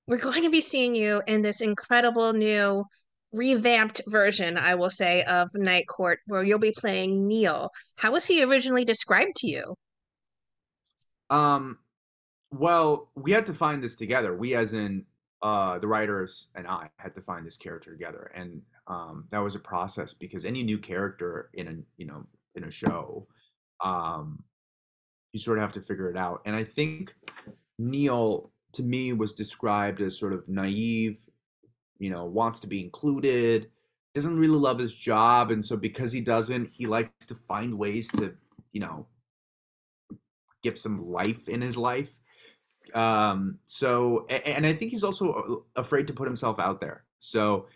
We're going to be seeing you in this incredible new revamped version, I will say, of Night Court, where you'll be playing Neil. How was he originally described to you? Um, well, we had to find this together. We, as in the writers and I, had to find this character together, and that was a process because any new character in a show, um, you sort of have to figure it out. And I think Neil, to me, was described as sort of naive, wants to be included, doesn't really love his job, and so because he doesn't, he likes to find ways to, you know, give some life in his life. And I think he's also afraid to put himself out there. So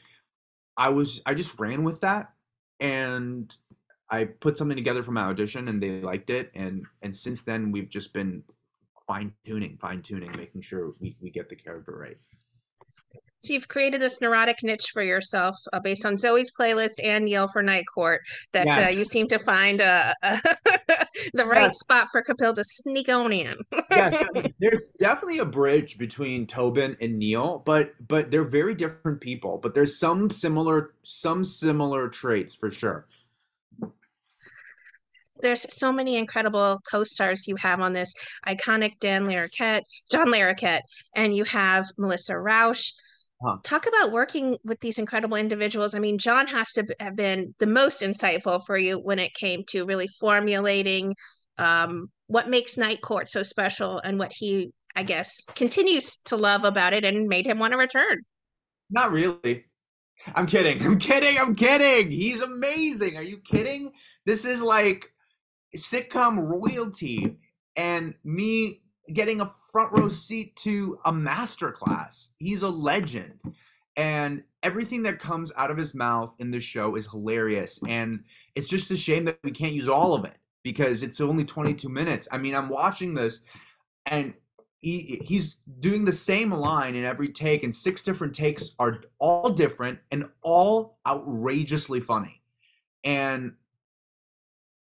I just ran with that, and I put something together for my audition, and they liked it, and since then we've just been fine tuning, making sure we get the character right. So you've created this neurotic niche for yourself based on Zoe's playlist and Neil for Night Court that Yes, you seem to find the right yes, spot for Kapil to sneak on in. yes. There's definitely a bridge between Tobin and Neil, but they're very different people. But there's some similar traits for sure. There's so many incredible co-stars you have on this iconic John Larroquette, and you have Melissa Rauch. Huh. Talk about working with these incredible individuals. I mean, John has to have been the most insightful for you when it came to really formulating what makes Night Court so special and what he, I guess, continues to love about it and made him want to return. Not really. I'm kidding. I'm kidding. I'm kidding. He's amazing. Are you kidding? This is like sitcom royalty and me getting a front row seat to a master class. He's a legend. And everything that comes out of his mouth in this show is hilarious. And it's just a shame that we can't use all of it because it's only 22 minutes. I mean, I'm watching this and he's doing the same line in every take, and six different takes are all different and all outrageously funny. And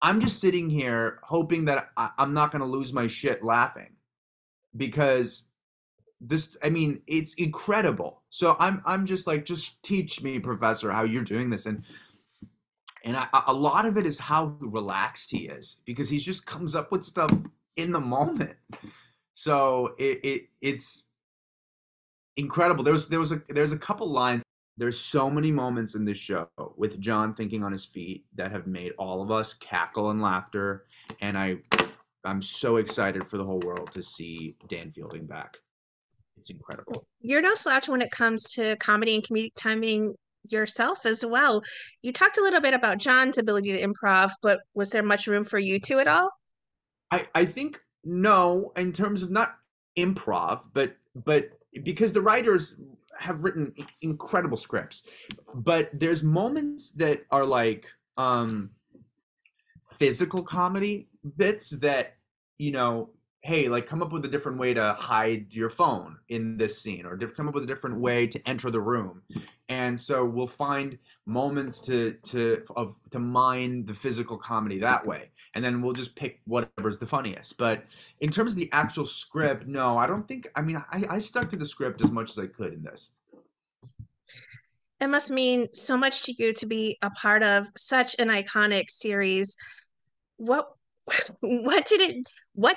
I'm just sitting here hoping that I'm not going to lose my shit laughing because I mean, it's incredible. So I'm just like, just teach me, professor, how you're doing this. And a lot of it is how relaxed he is because he just comes up with stuff in the moment. So it's incredible. There's a couple lines. There's so many moments in this show with John thinking on his feet that have made all of us cackle and laughter. And I'm so excited for the whole world to see Dan Fielding back. It's incredible. You're no slouch when it comes to comedy and comedic timing yourself as well. You talked a little bit about John's ability to improv, but was there much room for you two at all? I think no, in terms of not improv, but because the writers have written incredible scripts, but there's moments that are like physical comedy bits that, you know, hey, like come up with a different way to hide your phone in this scene, or come up with a different way to enter the room. And so we'll find moments to mine the physical comedy that way. And then we'll just pick whatever's the funniest. But in terms of the actual script, no, I don't think, I mean, I stuck to the script as much as I could in this. It must mean so much to you to be a part of such an iconic series. What what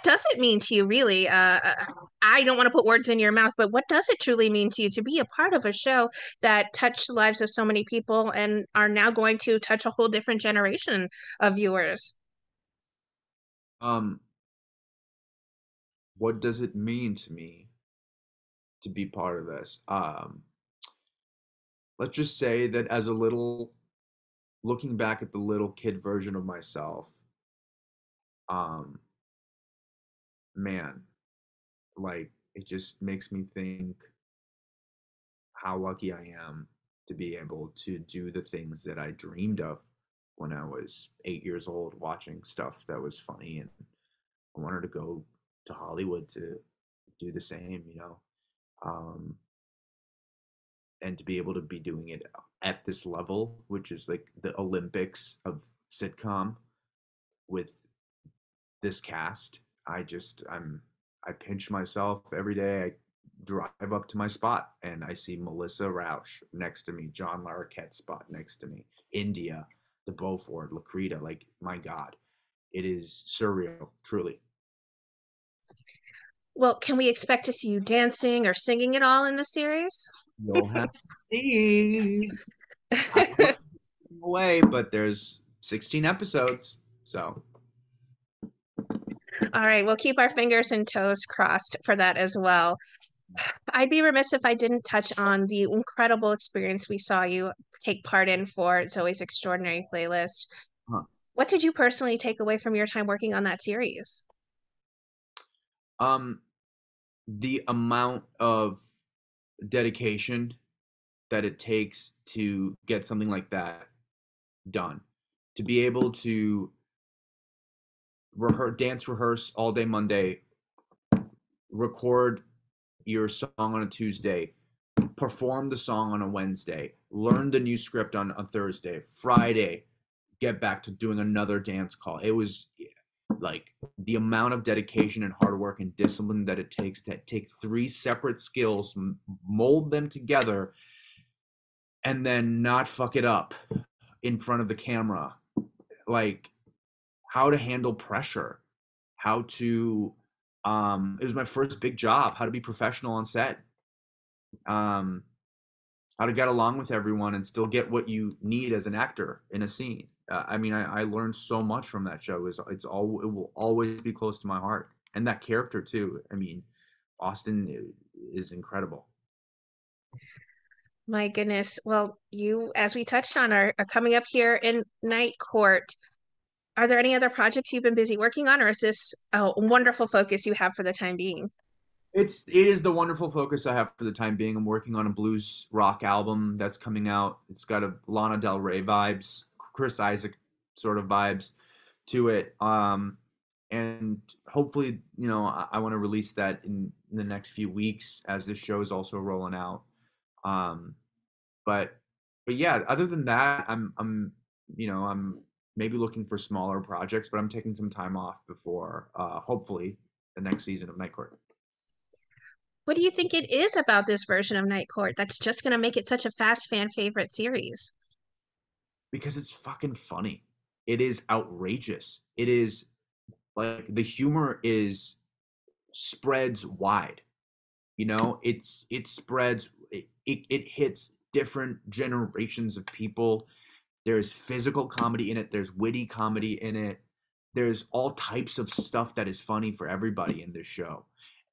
does it mean to you really? I don't want to put words in your mouth, but what does it truly mean to you to be a part of a show that touched the lives of so many people and are now going to touch a whole different generation of viewers? Um, what does it mean to me to be part of this? Let's just say that as a little, looking back at the little kid version of myself, um, man, like it just makes me think how lucky I am to be able to do the things that I dreamed of when I was 8 years old, watching stuff that was funny, and I wanted to go to Hollywood to do the same, um, and to be able to be doing it at this level, which is like the Olympics of sitcom with this cast. I pinch myself every day. drive up to my spot and I see Melissa Rauch next to me, John Larroquette's spot next to me, India, the Beaufort, Lacrita. Like, my God, it is surreal, truly. Well, can we expect to see you dancing or singing at all in the series? You'll have to see. I don't want to give it away, but there's 16 episodes, so All right, we'll keep our fingers and toes crossed for that as well. I'd be remiss if I didn't touch on the incredible experience we saw you take part in for Zoe's Extraordinary Playlist. huh. What did you personally take away from your time working on that series? um the amount of dedication that it takes to get something like that done, to be able to dance rehearse all day Monday, record your song on a Tuesday, perform the song on a Wednesday, learn the new script on a Thursday, Friday, get back to doing another dance call. It was like the amount of dedication and hard work and discipline that it takes to take three separate skills, mold them together, and then not fuck it up in front of the camera. Like, how to handle pressure, how to it was my first big job, how to be professional on set, um how to get along with everyone and still get what you need as an actor in a scene. I mean, I learned so much from that show. It will always be close to my heart, and that character too. I mean, Austin is incredible. My goodness. Well, you, as we touched on, are coming up here in Night Court. Are there any other projects you've been busy working on, or is this a wonderful focus you have for the time being? It is the wonderful focus I have for the time being. I'm working on a blues rock album that's coming out. It's got a Lana Del Rey vibes, Chris Isaac sort of vibes to it. And hopefully, I want to release that in the next few weeks as this show is also rolling out. Um, but but yeah, other than that, I'm maybe looking for smaller projects, but I'm taking some time off before hopefully the next season of Night Court. What do you think it is about this version of Night Court that's just going to make it such a fast fan favorite series? Because it's fucking funny. It is outrageous. It is like the humor is spreads wide. It spreads. It hits different generations of people. There's physical comedy in it. There's witty comedy in it. There's all types of stuff that is funny for everybody in this show.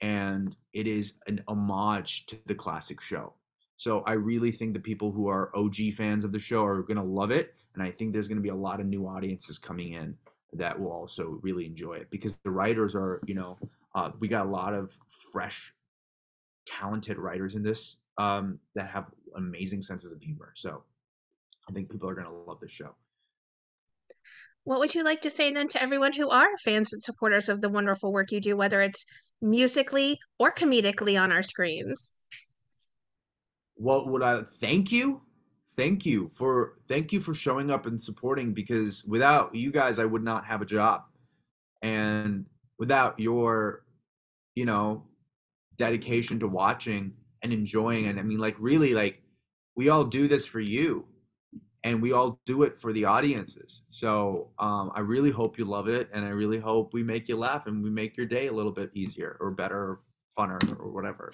And it is an homage to the classic show. So I really think the people who are OG fans of the show are going to love it. And I think there's going to be a lot of new audiences coming in that will also really enjoy it because the writers are, we got a lot of fresh, talented writers in this that have amazing senses of humor. So I think people are going to love this show. What would you like to say then to everyone who are fans and supporters of the wonderful work you do, whether it's musically or comedically on our screens? What would I thank you? Thank you for showing up and supporting because without you guys I would not have a job. And without your, you know, dedication to watching and enjoying, and I mean, like, really, like, we all do this for you and we all do it for the audiences. So I really hope you love it, and I really hope we make you laugh and we make your day a little bit easier or better or funner or whatever.